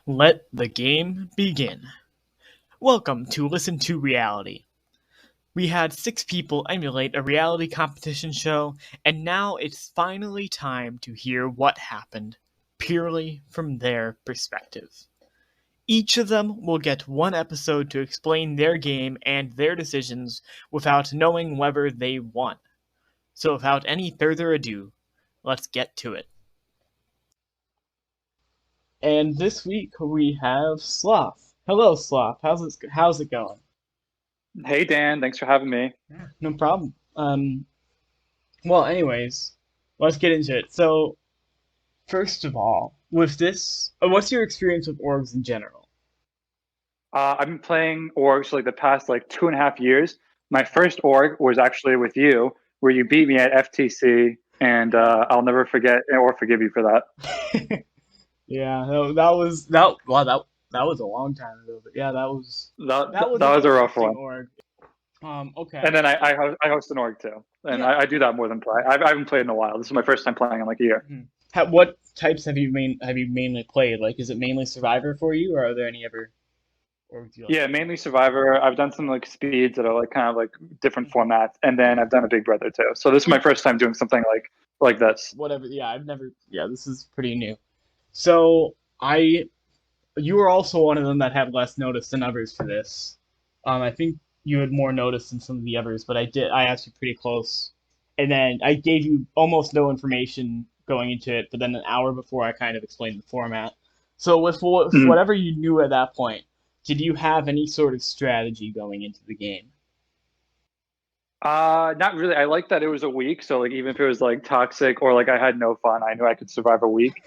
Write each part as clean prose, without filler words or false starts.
Let the game begin. Welcome to Listen to Reality. We had 6 people emulate a reality competition show, and now it's finally time to hear what happened, purely from their perspective. Each of them will get 1 episode to explain their game and their decisions without knowing whether they won. So without any further ado, let's get to it. And this week we have Sloth. Hello, Sloth. How's it going? Hey Dan, thanks for having me. Yeah, no problem. Well, anyways, let's get into it. So, first of all, with this, what's your experience with orgs in general? I've been playing orgs for like the past like 2.5 years. My first org was actually with you, where you beat me at FTC, and I'll never forget or forgive you for that. Yeah, that was that. Wow, that was a long time ago. But yeah, that was That an was a rough interesting one. org. And Okay. then I host an org too, and Yeah. I do that more than play. I haven't played in a while. This is my first time playing in like a year. What types have you mainly played? Like, is it mainly Survivor for you, or are there any other orgs you like Yeah, to play? mainly Survivor. I've done some like speeds that are like kind of like different Mhm. formats, and then I've done a Big Brother too. So this is my Okay. first time doing something like this. Whatever. Yeah, I've never. Yeah, this is pretty new. So I you were also one of them that had less notice than others for this. I think you had more notice than some of the others, but I asked you pretty close, and then I gave you almost no information going into it. But then an hour before, I kind of explained the format. So with Mhm. whatever you knew at that point, did you have any sort of strategy going into the game? Not really. I like that it was a week, so like even if it was like toxic or like I had no fun, I knew I could survive a week.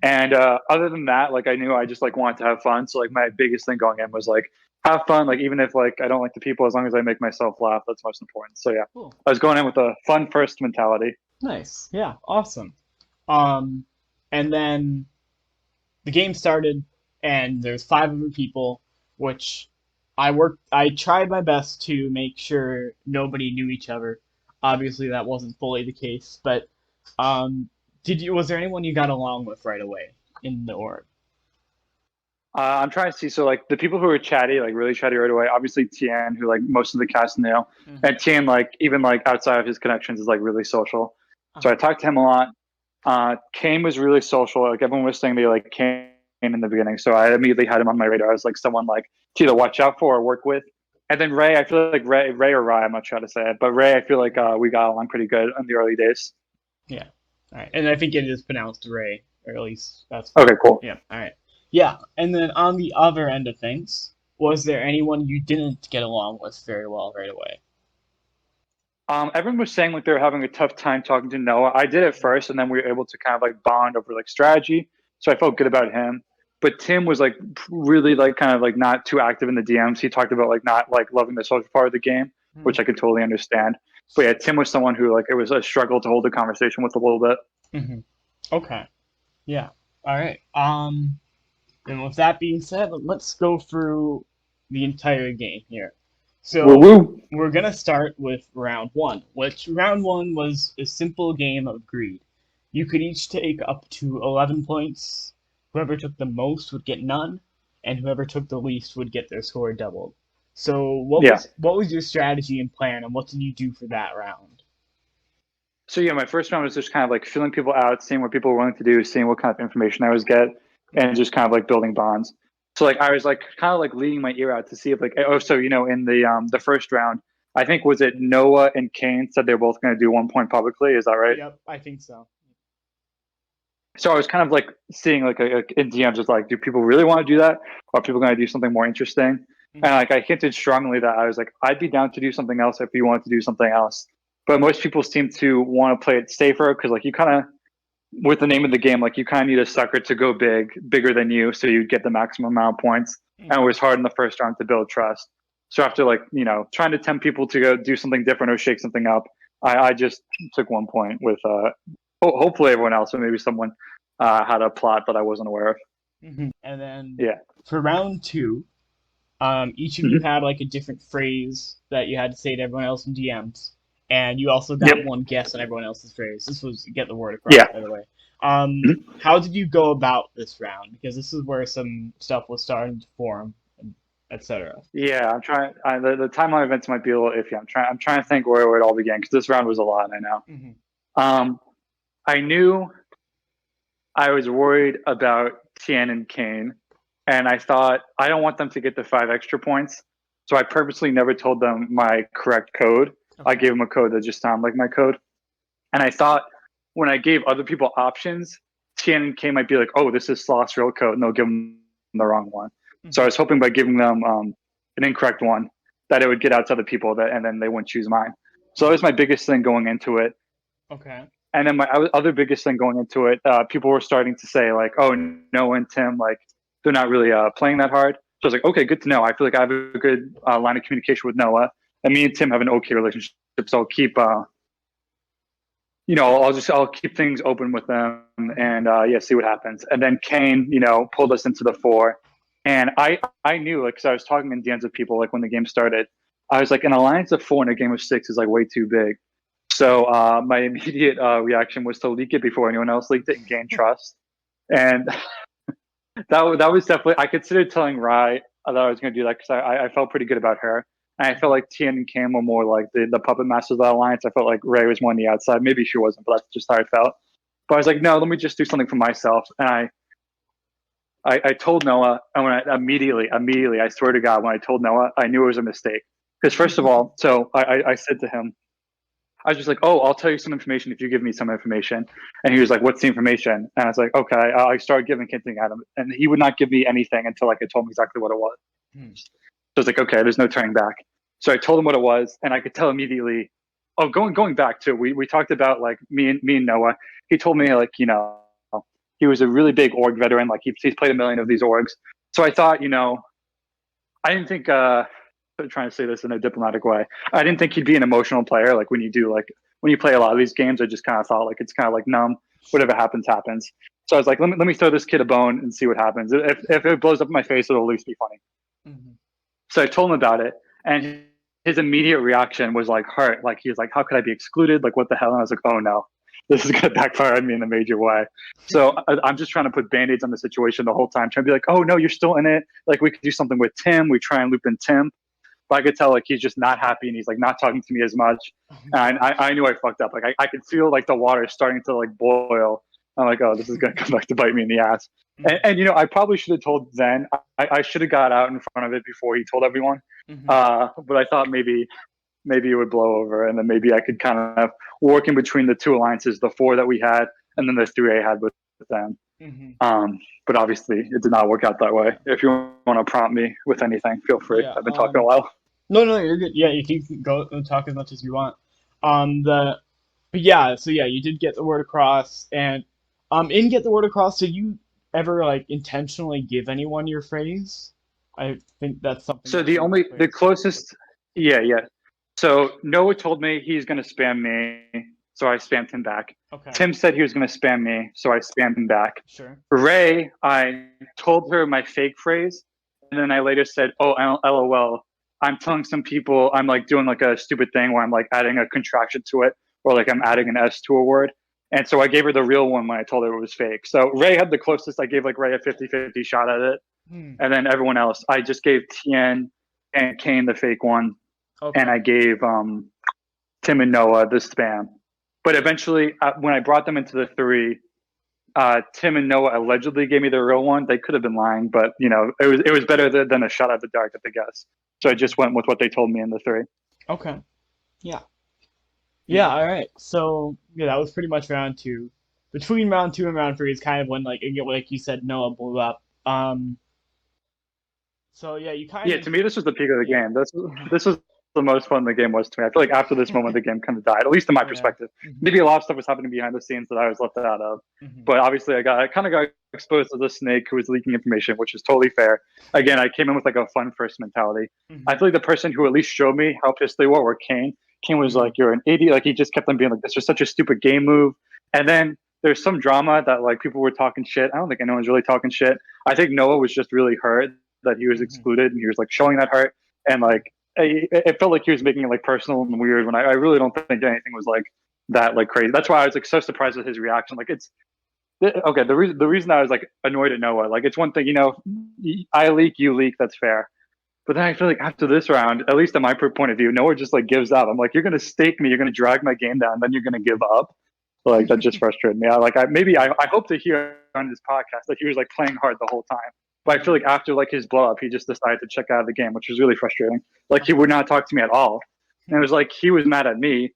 And other than that, like I knew I just like wanted to have fun. So like my biggest thing going in was like have fun. Like even if like I don't like the people, as long as I make myself laugh, that's most important. So yeah, Cool. I was going in with a fun first mentality. Nice. Yeah. Awesome. Um, and then the game started, and there's 5 other people, which I tried my best to make sure nobody knew each other. Obviously, that wasn't fully the case, but um, was there anyone you got along with right away in the org? I'm trying to see. So like the people who are chatty, like really chatty right away. Obviously Tien, who like most of the cast know, Hmm. and Tien like even like outside of his connections is like really social. So I Uh-huh. talked to him a lot. Kane was really social. Like everyone was saying they like Kane in the beginning, so I immediately had him on my radar as like someone like to either watch out for or work with. And then Ray, I feel like Ray or Rye, I'm not sure how to say it, but Ray, I feel like we got along pretty good in the early days. Yeah. All right. And I think it is pronounced Ray, or at least that's what. Okay, cool. Yeah. All right. Yeah. And then on the other end of things, was there anyone you didn't get along with very well right away? Everyone was saying like they were having a tough time talking to Noah. I did it first, and then we were able to kind of like bond over like strategy. So I felt good about him. But Tim was like really like kind of like not too active in the DMs. He talked about like not like loving the social part of the game, which I could totally understand. But yeah, Tim was someone who like it was a struggle to hold a conversation with a little bit. Mm-hmm. Okay. Yeah. All right. And with that being said, let's go through the entire game here. Woo So woo. we're gonna start with round one, which round one was a simple game of greed. You could each take up to 11 points. Whoever took the most would get none, and whoever took the least would get their score doubled. So Yeah. what was your strategy and plan, and what did you do for that round? So yeah, my first round was just kind of like feeling people out, seeing what people were willing to do, seeing what kind of information I was get, and just kind of like building bonds. So like I was like kind of like leading my ear out to see if like oh so in the first round I think was it Noah and Kane said they're both going to do 1 point publicly. Is that right? Yep, I think so. So I was kind of like seeing like in DMs just like do people really want to do that, or are people going to do something more interesting? And Hmm. like I hinted strongly that I was like I'd be down to do something else if you wanted to do something else. But most people seem to want to play it safer because like you kind of with the name of the game, like you kind of need a sucker to go bigger than you, so you get the maximum amount of points. And it Hmm. was hard in the first round to build trust. So after like trying to tempt people to go do something different or shake something up, I just took 1 point with hopefully everyone else, or maybe someone had a plot that I wasn't aware of. Hmm. And then Yeah. for round two, each of you Mm-hmm. had like a different phrase that you had to say to everyone else in DMs, and you also got Yep. one guess on everyone else's phrase. This was get the word across, Yeah. by the way. How did you go about this round? Because this is where some stuff was starting to form, etc. Yeah, I'm trying. The timeline events might be a little iffy. I'm trying to think where it all began because this round was a lot. I know. Hmm. I knew I was worried about Tien and Kane, and I thought I don't want them to get the 5 extra points. So I purposely never told them my correct code. I Okay. gave them a code that just sounded like my code. And I thought when I gave other people options, Tien and Kane might be like, "Oh, this is Sloth's real code," and they'll give them the wrong one. So I Hmm. was hoping by giving them an incorrect one that it would get out to other people that, and then they wouldn't choose mine. So that was my biggest thing going into it. Okay. And then my other biggest thing going into it, people were starting to say like, "Oh, Noah and Tim, like they're not really playing that hard." So I was like, "Okay, good to know." I feel like I have a good line of communication with Noah, and me and Tim have an okay relationship. So I'll keep, I'll keep things open with them, Hmm. and yeah, see what happens. And then Kane, pulled us into the four, and I knew like, because I was talking in DMs with people like when the game started, I was like, an alliance of four in a game of six is like way too big. So my immediate reaction was to leak it before anyone else leaked it and gain trust. And that was definitely, I considered telling Rye that I was going to do that because I felt pretty good about her. And I felt Hmm. like Tien and Cam were more like the puppet masters of the alliance. I felt like Ray was more on the outside. Maybe she wasn't, but that's just how I felt. But I was like, no, let me just do something for myself. And I told Noah, and when immediately, I swear to God, when I told Noah, I knew it was a mistake. Because first of all, so I said to him, I was just like, "Oh, I'll tell you some information if you give me some information." And he was like, "What's the information?" And I was like, "Okay." I started giving hinting at him, and he would not give me anything until like I told him exactly what it was. Hmm. So I was like, "Okay, there's no turning back." So I told him what it was, and I could tell immediately. Oh, going back to we talked about like me and Noah. He told me like he was a really big org veteran. Like he's played a million of these orgs. So I thought I didn't think I'm trying to say this in a diplomatic way. I didn't think he'd be an emotional player. Like when you play a lot of these games, I just kind of thought like it's kind of like numb. Whatever Sure. happens, happens. So I was like, let me throw this kid a bone and see what happens. If it blows up in my face, it'll at least be funny. Hmm. So I told him about it, and his immediate reaction was like hurt. Like he was like, "How could I be excluded? Like what the hell?" And I was like, "Oh no, this is gonna backfire on me in a major way." So I'm just trying to put band-aids on the situation the whole time, trying to be like, "Oh no, you're still in it. Like we could do something with Tim. We try and loop in Tim." But I could tell like he's just not happy and he's like not talking to me as much. Oh And gosh. I knew I fucked up. Like I could feel like the water starting to like boil. I'm like, oh, this is gonna come back to bite me in the ass. Hmm. And I probably should have told Zen. I should have got out in front of it before he told everyone. Hmm. But I thought maybe it would blow over, and then maybe I could kind of work in between the two alliances, the four that we had, and then the three I had with them. Hmm. But obviously, it did not work out that way. Yeah. If you want to prompt me with anything, feel free. Yeah. I've been talking a while. No, no, you're good. Yeah, you can go and talk as much as you want. The But yeah, so yeah, you did get the word across, and in get the word across, did you ever like intentionally give anyone your phrase? I think that's something So that wasn't the clear. closest, yeah, yeah. So Noah told me he's gonna spam me, so I spammed him back. Okay, Tim said he was gonna spam me, so I spammed him back. sure. Ray, I told her my fake phrase, and then I later said, "Oh, LOL." I'm telling some people I'm like doing like a stupid thing where I'm like adding a contraction to it, or like I'm Hmm. adding an S to a word. And so I gave her the real one when I told her it was fake. So Ray had the closest. I gave like Ray a 50-50 shot at it. Hmm. And then everyone else, I just gave Tien and Kane the fake one, and Okay. I gave Tim and Noah the spam. But eventually, when I brought them into the three, Tim and Noah allegedly gave me the real one. They could have been lying, but it was better than a shot at the dark at the guess. So I Hmm. just went with what they told me in the three. Okay. Yeah. Yeah. Mhm. All right. So yeah, that was pretty much round two. Between round two and round three is kind of when like you said, Noah blew up. So yeah, you kind Yeah, of to me, this was the peak of the yeah. game. This was the most fun the game was to me. I feel like after this moment, the game kind of died, at least in my Yeah. perspective. Hmm. Maybe a lot of stuff was happening behind the scenes that I was left out of. Hmm. But obviously, I kind of got exposed to the snake who was leaking information, which is totally fair. Again, I came in with like a fun first mentality. I Hmm. feel like the person who at least showed me how pissed they were Kane. Kane was Hmm. like, "You're an idiot." Like he just kept on being like, "This was such a stupid game move." And then there's some drama that like people were talking shit. I don't think anyone's really talking shit. I think Noah was just really hurt that he was Hmm. excluded, and he was like showing that hurt, and like it felt like he was making it like personal and weird. When I really don't think anything was like that like crazy. That's why I was like so surprised with his reaction. Like Okay, the reason I was like annoyed at Noah, like it's one thing, I leak, you leak, that's fair. But then I feel like after this round, at least in my point of view, Noah just like gives up. I'm like, you're gonna stake me, you're gonna drag my game down, then you're gonna give up. Like that just frustrated me. I hope to hear on this podcast that he was like playing hard the whole time. But I feel like after like his blow up, he just decided to check out of the game, which was really frustrating. Like he would not talk to me at all, and it was like he was mad at me.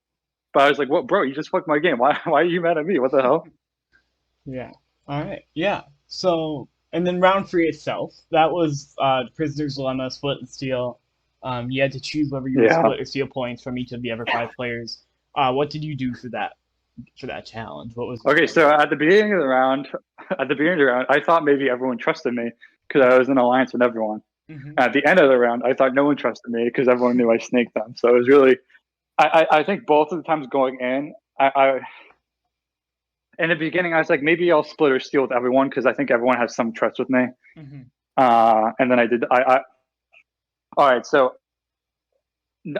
But I was like, "What, bro? You just fucked my game. Why are you mad at me? What the hell?" Yeah. All right. Yeah. So, and then round three itself, that was Prisoner's Dilemma, split and steal. You had to choose whether you would Yeah. split or steal points from each of the other five players. What did you do for that challenge? What was the Okay, strategy? so at the beginning of the round, I thought maybe everyone trusted me because I was in alliance with everyone. Hmm. At the end of the round, I thought no one trusted me because everyone knew I snaked them. So it was really, I think both of the times going in, in the beginning I was like maybe I'll split or steal with everyone because I think everyone has some trust with me. Hmm. And then I did. All right, so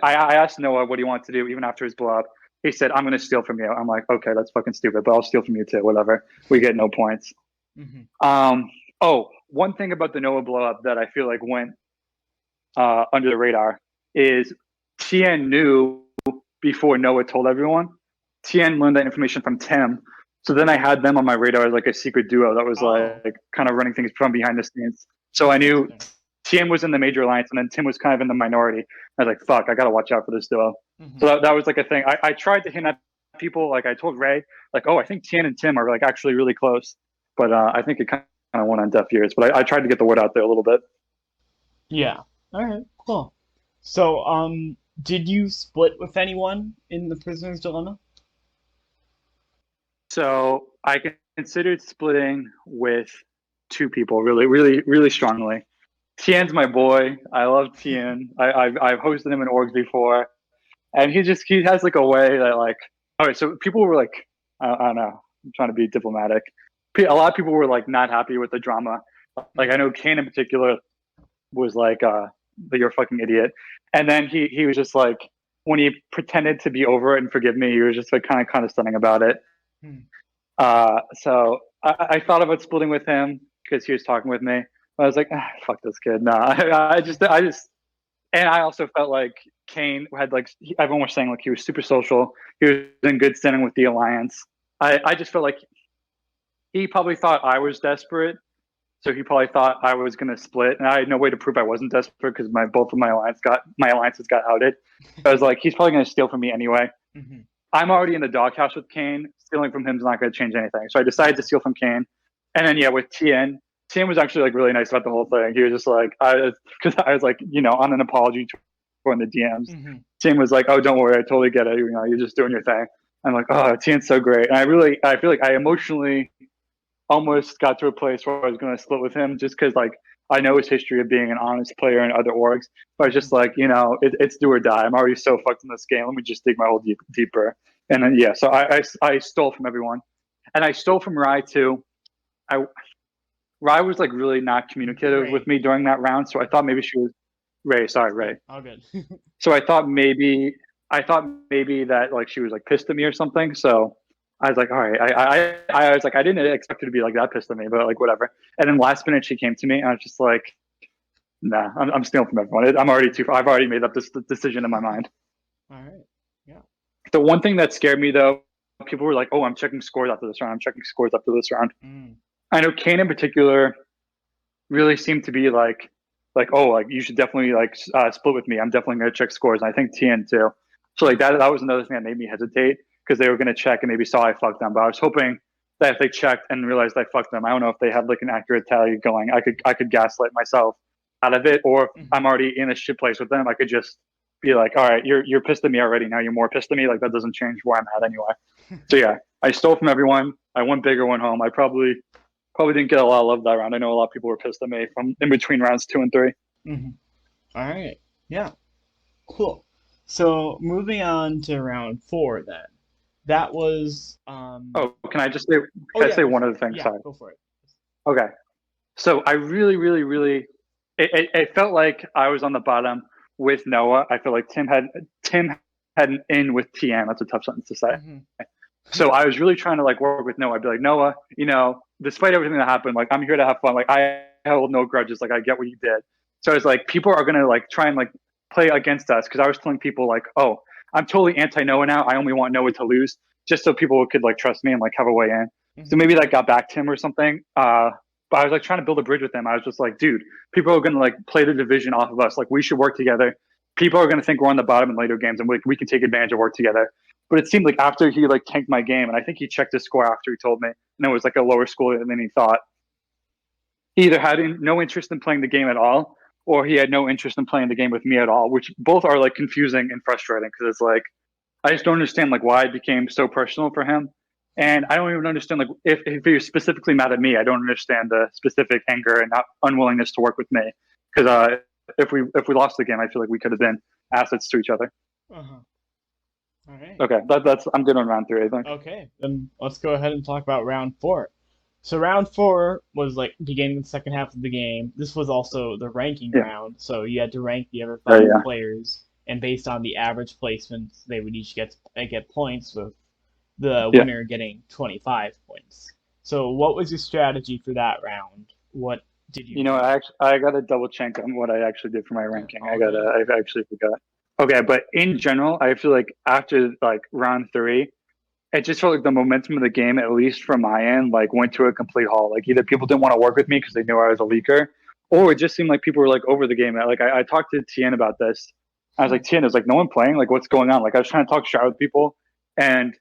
I asked Noah what he wanted to do even after his blow up. He said, "I'm going to steal from you." I'm like, "Okay, that's fucking stupid, but I'll steal from you too. Whatever. We get no points." Hmm. Oh, one thing about the Noah blow up that I feel like went under the radar is Tien knew before Noah told everyone. Tien learned that information from Tim. So then I had them on my radar as like a secret duo that was Oh, like kind of running things from behind the scenes. So I that's knew interesting. Tien was in the major alliance and then Tim was kind of in the minority. I was like, fuck, I got to watch out for this duo. So Hmm. that was like a thing. I tried to hint at people, like I told Ray, like, oh, I think Tien and Tim are like actually really close. But I think it kind of went on deaf ears. But I tried to get the word out there a little bit. Yeah. All right. Cool. So, did you split with anyone in the Prisoner's Dilemma? So I considered splitting with two people really, really, really strongly. Tien's my boy. I love Tien. I've hosted him in orgs before, and he has like a way that like, all right. So people were like, I don't know. I'm trying to be diplomatic. A lot of people were like not happy with the drama. Like I Hmm. know Kane in particular was like, "But you're a fucking idiot," and then he was just like, when he pretended to be over it and forgive me, he was just like kind of condescending about it. Hmm. So I thought about splitting with him because he was talking with me. I was like, fuck this kid. No, and I also felt like Kane had like everyone was saying like he was super social. He was in good standing with the alliance. I just felt like he probably thought I was desperate, so he probably thought I was gonna split, and I had no way to prove I wasn't desperate because both of my alliances got outed. I was like, he's probably gonna steal from me anyway. Hmm. I'm already in the doghouse with Kane. Stealing from him is not going to change anything. So I decided to Yeah. steal from Kane. And then, yeah, with Tien, Tien was actually like really nice about the whole thing. He was just like, because I was like, on an apology tour in the DMs. Hmm. Tien was like, "Oh, don't worry. I totally get it. You're just doing your thing." I'm like, "Oh, Tien's so great." And I feel like I emotionally almost got to a place where I was going to split with him just because like I know his history of being an honest player in other orgs. But I was Hmm. just like, it's do or die. I'm already so fucked in this game. Let me just dig my hole deeper. And then yeah, so I stole from everyone, and I stole from Rai too. I Rai was like really not communicative with Ray. me during that round, so I thought maybe she was Ray. Sorry, Yeah. Ray. All good. So I thought maybe that like she was like pissed at me or something. So I was like, all right. I was like, I didn't expect her to be like that pissed at me, but like whatever. And then last minute she came to me, and I was just like, nah, I'm stealing from everyone. I'm already too. I've already made up this decision in my mind. All right. Yeah. The one thing that scared me though, people were like, oh, I'm checking scores after this round. I'm checking scores after this round. Mm. I know Kane in particular really seemed to be like oh, like you should definitely like split with me. I'm definitely gonna check scores. And I think Tien too. So like that was another thing that made me hesitate because they were gonna check and maybe saw I fucked them. But I was hoping that if they checked and realized I fucked them, I don't know if they had like an accurate tally going. I could gaslight myself out of it, or if I'm Hmm. already in a shit place with them, I could just be like, all right, you're pissed at me already. Now you're more pissed at me. Like that doesn't change where I'm at anyway. So yeah, I stole from everyone. I went big or went home. I probably didn't get a lot of love that round. I know a lot of people were pissed at me from in between rounds 2 and 3. Hmm. All right. Yeah. Cool. So moving on to round four then. That was Oh, can I just say? oh Can I yeah, say go one for other it. thing? Yeah, Sorry. go for it. Okay. So I really, really, really, it felt like I was on the bottom with Noah. I feel like Tim had an in with TM. That's a tough sentence to say. Hmm. So I was really trying to like work with Noah. I'd be like, Noah, despite everything that happened, like I'm here to have fun. Like I hold no grudges. Like I get what you did. So it's like people are gonna like try and like play against us because I was telling people like, oh, I'm totally anti Noah now. I only want Noah to lose just so people could like trust me and like have a way in. So maybe that got back to him or something. But I was like trying to build a bridge with him. I was just like, dude, people are gonna like play the division off of us. Like we should work together. People are gonna think we're on the bottom in later games, and we can take advantage of work together. But it seemed like after he like tanked my game, and I think he checked his score after he told me, and it was like a lower score than he thought. He either had no interest in playing the game at all, or he had no interest in playing the game with me at all, which both are like confusing and frustrating because it's like I just don't understand like why it became so personal for him, and I don't even understand like if he was specifically mad at me, I don't understand the specific anger and not unwillingness to work with me because if we lost the game, I feel like we could have been assets to each other. Uh-huh. All right. Okay, that's I'm good on round three, I think. Okay, then let's go ahead and talk about round four. So round four was like beginning the second half of the game. This was also the ranking Yeah. round, so you had to rank the other Oh five yeah. players, and based on the average placements, they would each get points, with the Yeah. winner getting 25 points. So what was your strategy for that round? What did you do? I gotta double check on what I actually did for my Yeah, ranking. all good. I actually forgot. Okay, but in general, I feel like after like round three, it just felt like the momentum of the game, at least from my end, like went to a complete halt. Like either people didn't want to work with me because they knew I was a leaker, or it just seemed like people were like over the game. Like I talked to Tien about this. I was like, Tien, there's like no one playing. Like what's going on? Like I was trying to talk shit with people, and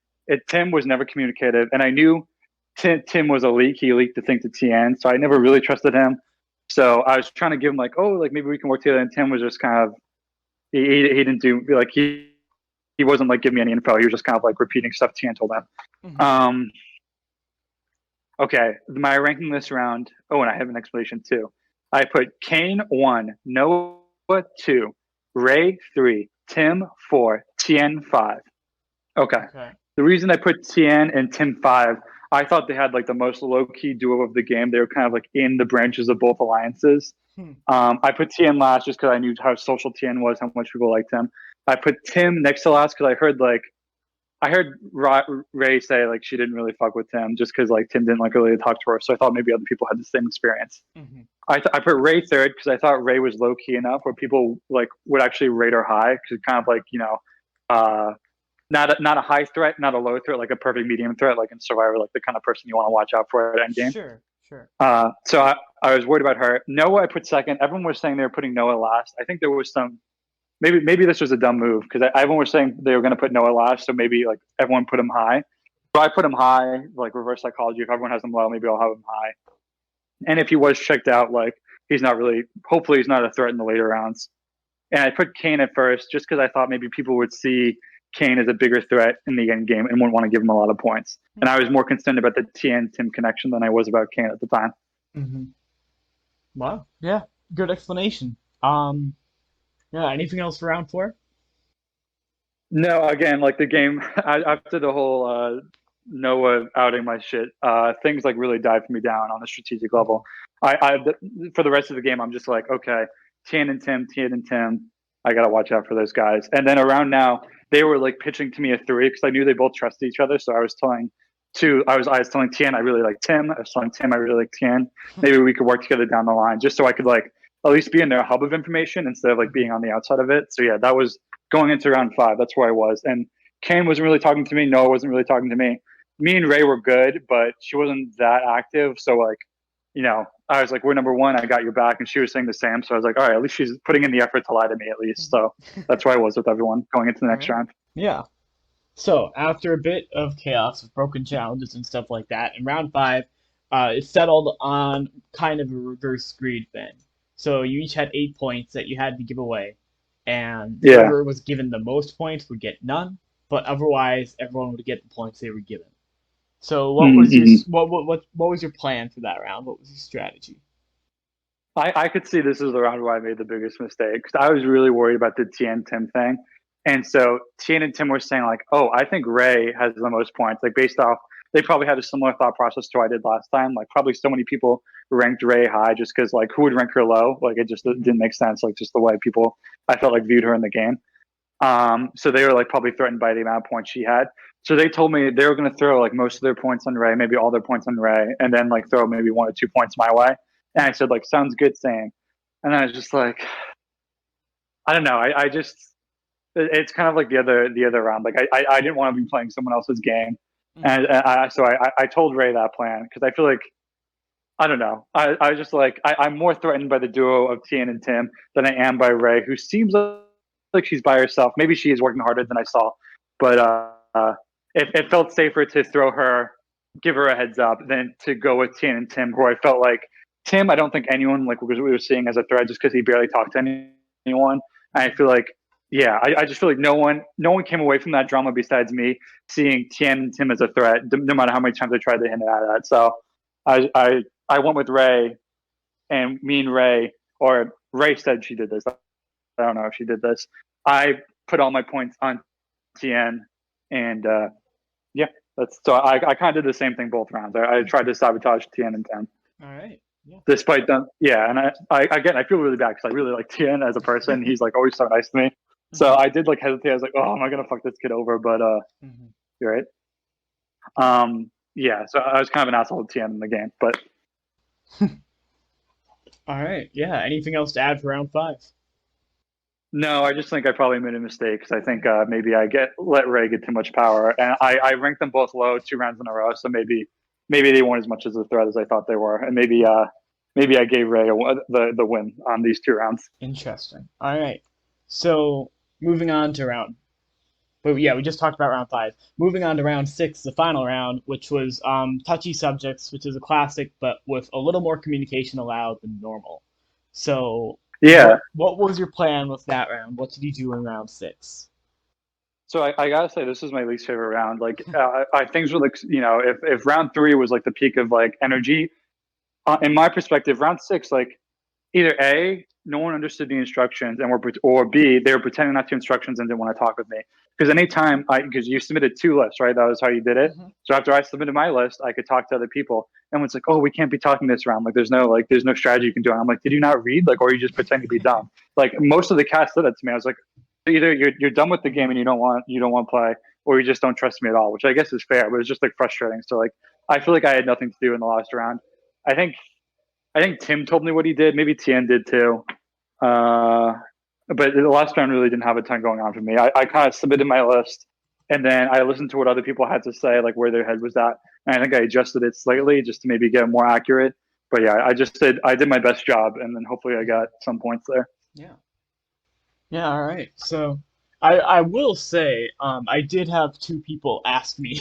Tim was never communicative, and I knew Tim was a leak. He leaked the thing to Tien, so I never really trusted him. So I was trying to give him like, oh, like maybe we can work together, and Tim was just kind of he didn't do like he wasn't like giving me any info. He was just kind of like repeating stuff Tien told him. Mhm. Um, okay, my ranking this round. Oh, and I have an explanation too. I put Kane 1, Noah 2, Ray 3, Tim 4, Tien 5. Okay. Okay. The reason I put Tien and Tim 5, I thought they had like the most low key duo of the game. They were kind of like in the branches of both alliances. Hmm. I put Tien last just because I knew how social Tien was, how much people liked him. I put Tim next to last because I heard Ray say like she didn't really fuck with Tim just because like Tim didn't like really talk to her. So I thought maybe other people had the same experience. Hmm. I put Ray third because I thought Ray was low key enough where people like would actually rate her high because kind of like uh, not a high threat, not a low threat, like a perfect medium threat, like in Survivor, like the kind of person you want to watch out for at endgame. Sure, sure. So I was worried about her. Noah, I put second. Everyone was saying they were putting Noah last. I think there was some maybe this was a dumb move because everyone was saying they were going to put Noah last, so maybe like everyone put him high. So I put him high, like reverse psychology. If everyone has him low, maybe I'll have him high. And if he was checked out, like he's not really. Hopefully, he's not a threat in the later rounds. And I put Kane at first just because I thought maybe people would see Kane as a bigger threat in the end game and wouldn't want to give him a lot of points. And I was more concerned about the Tien Tim connection than I was about Kane at the time. Hmm. Wow. Yeah. Good explanation. Yeah. Anything else for round four? No, again, like the game after the whole Noah outing my shit, things like really dived me down on the strategic level. For the rest of the game, I'm just like, okay, Tien and Tim, I gotta watch out for those guys. And then around now, they were like pitching to me a three because I knew they both trusted each other. So I was telling Tien I really like Tim. I was telling Tim I really like Tien. Maybe we could work together down the line, just so I could like at least be in their hub of information instead of like being on the outside of it. So yeah, that was going into round five. That's where I was. And Kane wasn't really talking to me. Noah wasn't really talking to me. Me and Ray were good, but she wasn't that active. So like, I was like, we're number one. I got your back, and she was saying the same. So I was like, all right, at least she's putting in the effort to lie to me at least. So that's where I was with everyone going into the All next right. round. Yeah. So after a bit of chaos with broken challenges and stuff like that, in round five, it settled on kind of a reverse grid then. So you each had 8 points that you had to give away, and Yeah. whoever was given the most points would get none, but otherwise everyone would get the points they were given. So Mm-hmm. what was your plan for that round? What was your strategy? I could see this is the round where I made the biggest mistake because I was really worried about the Tien Tim thing. And so Tien and Tim were saying, like, oh, I think Ray has the most points. Like, based off, they probably had a similar thought process to what I did last time. Like, probably so many people ranked Ray high just because, like, who would rank her low? Like, it just Hmm. didn't make sense. Like, just the way people, I felt like, viewed her in the game. So they were, like, probably threatened by the amount of points she had. So they told me they were going to throw like most of their points on Ray, maybe all their points on Ray, and then like throw maybe 1 or 2 points my way. And I said like, sounds good, Sam. And I was just like, I don't know. I just it's kind of like the other round. Like I didn't want to be playing someone else's game, Mhm. and I told Ray that plan because I feel like I don't know. I just like I'm more threatened by the duo of Tien and Tim than I am by Ray, who seems like she's by herself. Maybe she is working harder than I saw, but it felt safer to throw her, give her a heads up, than to go with Tien and Tim, who I felt like Tim. I don't think anyone like we were seeing as a threat just because he barely talked to anyone. And I feel like yeah, I just feel like no one came away from that drama besides me seeing Tien and Tim as a threat, no matter how many times I tried to hint at that. So I went with Ray, and me and Ray, or Ray said she did this. I don't know if she did this. I put all my points on Tien, and yeah, that's so. I kind of did the same thing both rounds. I tried to sabotage Tien and Tim, All right. Yeah. despite them. Yeah, and I feel really bad because I really like Tien as a person. He's like always so nice to me. So Mhm. I did like hesitate. I was like, oh, am I gonna fuck this kid over? But Mhm. you're right. Yeah. Yeah. So I was kind of an asshole to Tien in the game, but All right. Yeah. Anything else to add for round five? no, I just think I probably made a mistake because I think maybe I let Ray get too much power, and I ranked them both low 2 rounds in a row. So maybe they weren't as much as a threat as I thought they were, and maybe I gave Ray the win on these 2 rounds. Interesting. All right. So moving on to round. But yeah, we just talked about round five. Moving on to round six, the final round, which was touchy subjects, which is a classic, but with a little more communication allowed than normal. So Yeah. what was your plan with that round? What did you do in round six? So I gotta say this is my least favorite round. Like things were like if round three was like the peak of like energy, in my perspective, round six like either A, no one understood the instructions and or B, they were pretending not to instructions and didn't want to talk with me. Because anytime because you submitted 2 lists, right? That was how you did it. Hmm. So after I submitted my list, I could talk to other people. And it's like, oh, we can't be talking this round. There's no strategy you can do. And I'm like, did you not read? Like, or you just pretend to be dumb? Like most of the cast said that to me. I was like, either you're done with the game and you don't want to play, or you just don't trust me at all, which I guess is fair, but it's just like frustrating. So like I feel like I had nothing to do in the last round. I think I think Tim told me what he did. Maybe Tien did too. Uh, but the last round really didn't have a ton going on for me. I kind of submitted my list, and then I listened to what other people had to say, like where their head was at, and I think I adjusted it slightly just to maybe get more accurate. But yeah, I did my best job, and then hopefully I got some points there. Yeah. Yeah, all right. So I will say, I did have two people ask me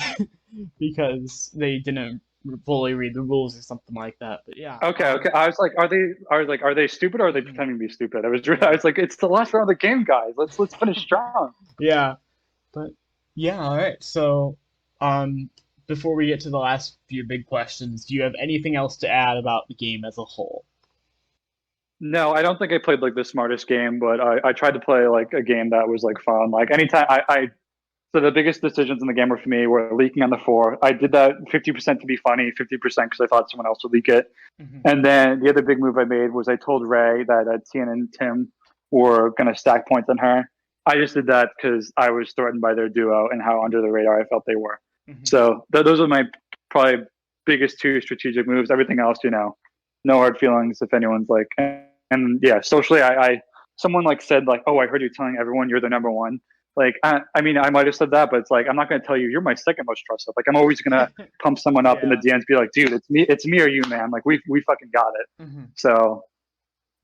because they didn't fully read the rules or something like that. But yeah, Okay, okay. I was like, are they stupid or are they mhm, pretending to be stupid? I was I yeah, was like, it's the last round of the game, guys. Let's finish strong. yeah. But yeah, all right. So, um, before we get to the last few big questions, do you have anything else to add about the game as a whole? No, I don't think I played like the smartest game, but I tried to play like a game that was like fun. Like anytime so the biggest decisions in the game were for me were leaking on the floor. I did that 50% to be funny, 50% because I thought someone else would leak it. Hmm. And then the other big move I made was I told Ray that Tien and Tim were going to stack points on her. I just did that because I was threatened by their duo and how under the radar I felt they were. Hmm. So those are my probably biggest two strategic moves. Everything else, no hard feelings if anyone's like, and yeah, socially, I someone like said like, oh, I heard you telling everyone you're the number one. Like, I mean, I might have said that, but it's like I'm not going to tell you you're my second most trusted. Like, I'm always going to pump someone up in the Yeah. DMs, be like, dude, it's me or you, man. Like, we fucking got it. Hmm. So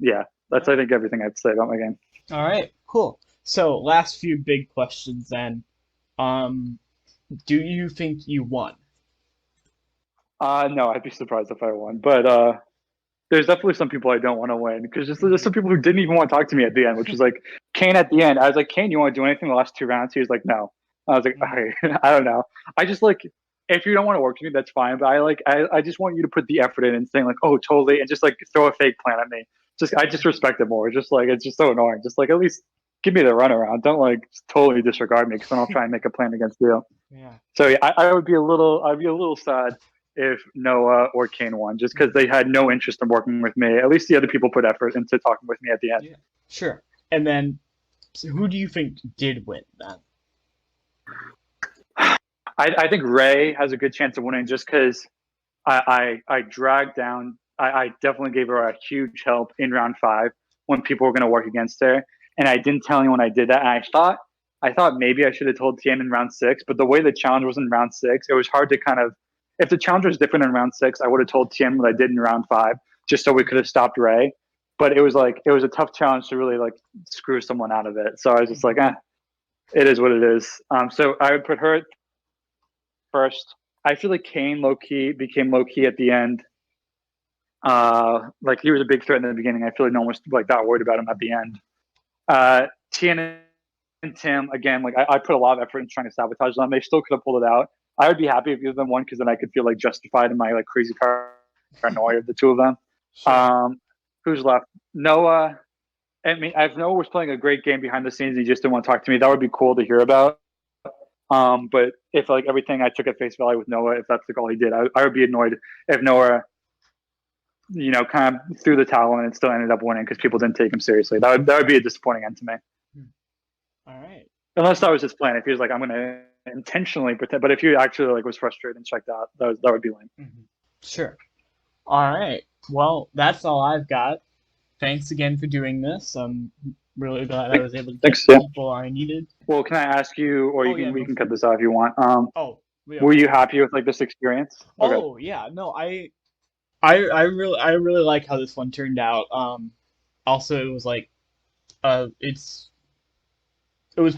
yeah, All that's I right. think everything I'd say about my game. All right. Cool. So, last few big questions then. Um, do you think you won? No, I'd be surprised if I won, but there's definitely some people I don't want to win because there's Hmm. some people who didn't even want to talk to me at the end, which was like Kane at the end. I was like, Kane, you want to do anything the last 2 rounds? He was like, no. I was like, Hmm. okay, I don't know. I just like if you don't want to work with me, that's fine. But I just want you to put the effort in and saying like, oh, totally, and just like throw a fake plan at me. I just respect it more. Just like it's just so annoying. Just like at least give me the runaround. Don't like totally disregard me because then I'll try and make a plan against you. Yeah. So yeah, I'd be a little sad if Noah or Kane won, just because Hmm. they had no interest in working with me. At least the other people put effort into talking with me at the end. Yeah. Sure. And then, so who do you think did win then? I think Ray has a good chance of winning just because I dragged down. I definitely gave her a huge help in round 5 when people were going to work against her, and I didn't tell anyone I did that. And I thought maybe I should have told Tien in round 6, but the way the challenge was in round 6, it was hard to kind of. If the challenge was different in round 6, I would have told Tien what I did in round 5, just so we could have stopped Ray. But it was a tough challenge to really like screw someone out of it. So I was just like, it is what it is. So I would put her first. I feel like Kane low key became low key at the end. Like he was a big threat in the beginning. I feel like no one was like that worried about him at the end. Tien and Tim again. Like I put a lot of effort in trying to sabotage them. They still could have pulled it out. I would be happy if either of them won because then I could feel like justified in my like crazy paranoia of the two of them. Sure. Who's left? Noah. I mean, I Noah was playing a great game behind the scenes. He just didn't want to talk to me. That would be cool to hear about. But if like everything I took at face value with Noah, if that's like all he did, I would be annoyed if Noah, kind of threw the towel in and still ended up winning because people didn't take him seriously. That would be a disappointing end to me. All right. Unless that was his plan. If he was like, I'm going to intentionally pretend, but if he actually like was frustrated and checked out, that would be lame. Mm-hmm. Sure. All right. Well, that's all I've got. Thanks again for doing this. I'm really glad I was able to get Thanks, yeah. the people I needed. Well, can I ask you, or we can cut this off if you want. Yeah. Were you happy with like this experience? Okay. Oh yeah, no, I really like how this one turned out. Also it was like, it was it was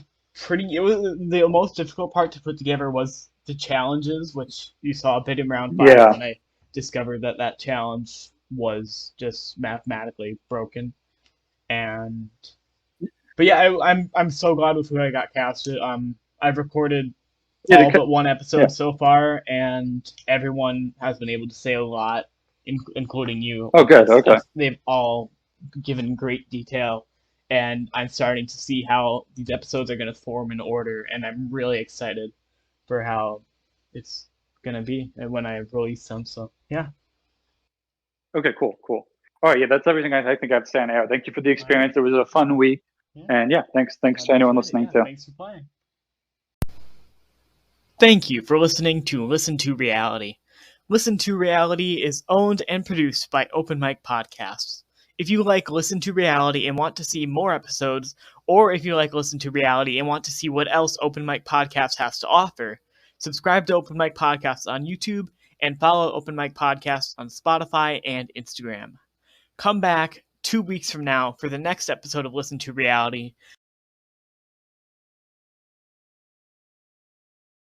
the most difficult part to put together was the challenges, which you saw a bit in round 5 Yeah. when I discovered that challenge was just mathematically broken. But yeah, I'm so glad with who I got casted. I've recorded all but one episode so far, and everyone has been able to say a lot, including you. Oh, good. Okay. They've all given great detail, and I'm starting to see how these episodes are going to form in order, and I'm really excited for how it's going to be when I release them. So yeah. Okay. Cool. All right. Yeah, that's everything I think I have to say on air. Thank you for the experience. It was a fun week, and yeah, thanks to anyone listening too. Thanks for playing. Thank you for listening to Listen to Reality. Listen to Reality is owned and produced by Open Mic Podcasts. If you like Listen to Reality and want to see more episodes, or if you like Listen to Reality and want to see what else Open Mic Podcasts has to offer, subscribe to Open Mic Podcasts on YouTube and follow Open Mic Podcasts on Spotify and Instagram. Come back 2 weeks from now for the next episode of Listen to Reality,